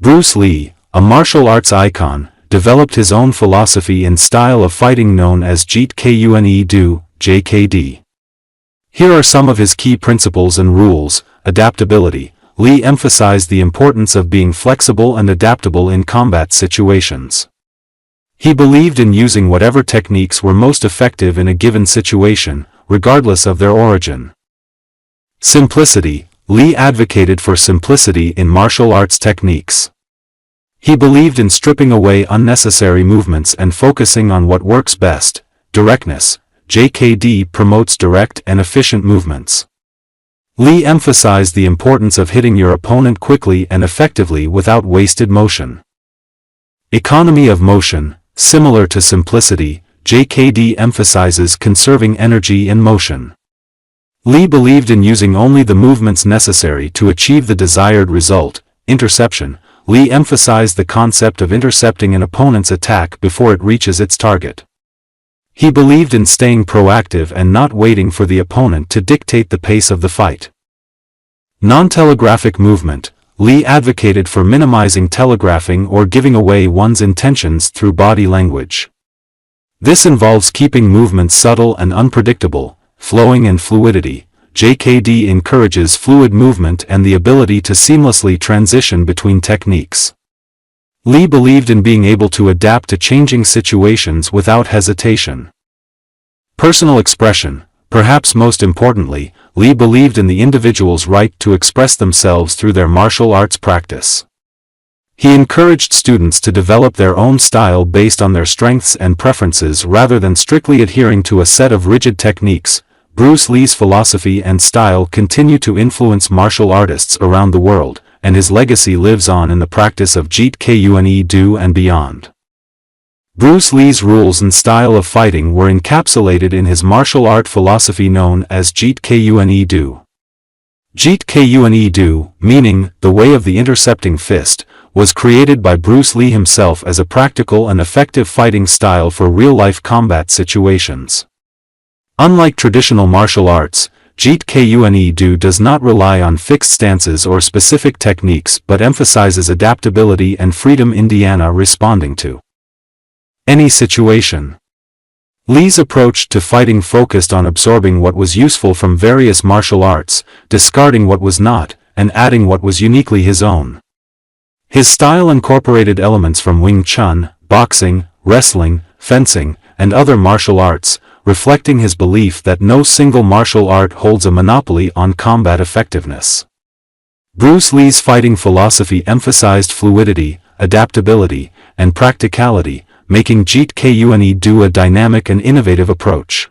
Bruce Lee, a martial arts icon, developed his own philosophy and style of fighting known as JEET KUNE Do, JKD. Here are some of his key principles and rules. Adaptability. Lee emphasized the importance of being flexible and adaptable in combat situations. He believed in using whatever techniques were most effective in a given situation, regardless of their origin. Simplicity. Lee advocated for simplicity in martial arts techniques. He believed in stripping away unnecessary movements and focusing on what works best. Directness. JKD promotes direct and efficient movements. Lee emphasized the importance of hitting your opponent quickly and effectively without wasted motion. Economy of motion. Similar to simplicity, JKD emphasizes conserving energy and motion. Lee believed in using only the movements necessary to achieve the desired result. Interception. Lee emphasized the concept of intercepting an opponent's attack before it reaches its target. He believed in staying proactive and not waiting for the opponent to dictate the pace of the fight. Non-telegraphic movement. Lee advocated for minimizing telegraphing or giving away one's intentions through body language. This involves keeping movements subtle and unpredictable, flowing and fluidity. JKD encourages fluid movement and the ability to seamlessly transition between techniques. Lee believed in being able to adapt to changing situations without hesitation. Personal expression. Perhaps most importantly, Lee believed in the individual's right to express themselves through their martial arts practice. He encouraged students to develop their own style based on their strengths and preferences rather than strictly adhering to a set of rigid techniques. Bruce Lee's philosophy and style continue to influence martial artists around the world, and his legacy lives on in the practice of JEET KUNE Do and beyond. Bruce Lee's rules and style of fighting were encapsulated in his martial art philosophy known as JEET KUNE Do. JEET KUNE Do, meaning the way of the intercepting fist, was created by Bruce Lee himself as a practical and effective fighting style for real-life combat situations. Unlike traditional martial arts, JEET KUNE Do does not rely on fixed stances or specific techniques but emphasizes adaptability and freedom. Responding to any situation. Lee's approach to fighting focused on absorbing what was useful from various martial arts, discarding what was not, and adding what was uniquely his own. His style incorporated elements from Wing Chun, boxing, wrestling, fencing, and other martial arts, reflecting his belief that no single martial art holds a monopoly on combat effectiveness. Bruce Lee's fighting philosophy emphasized fluidity, adaptability, and practicality, making JEET KUNE Do a dynamic and innovative approach.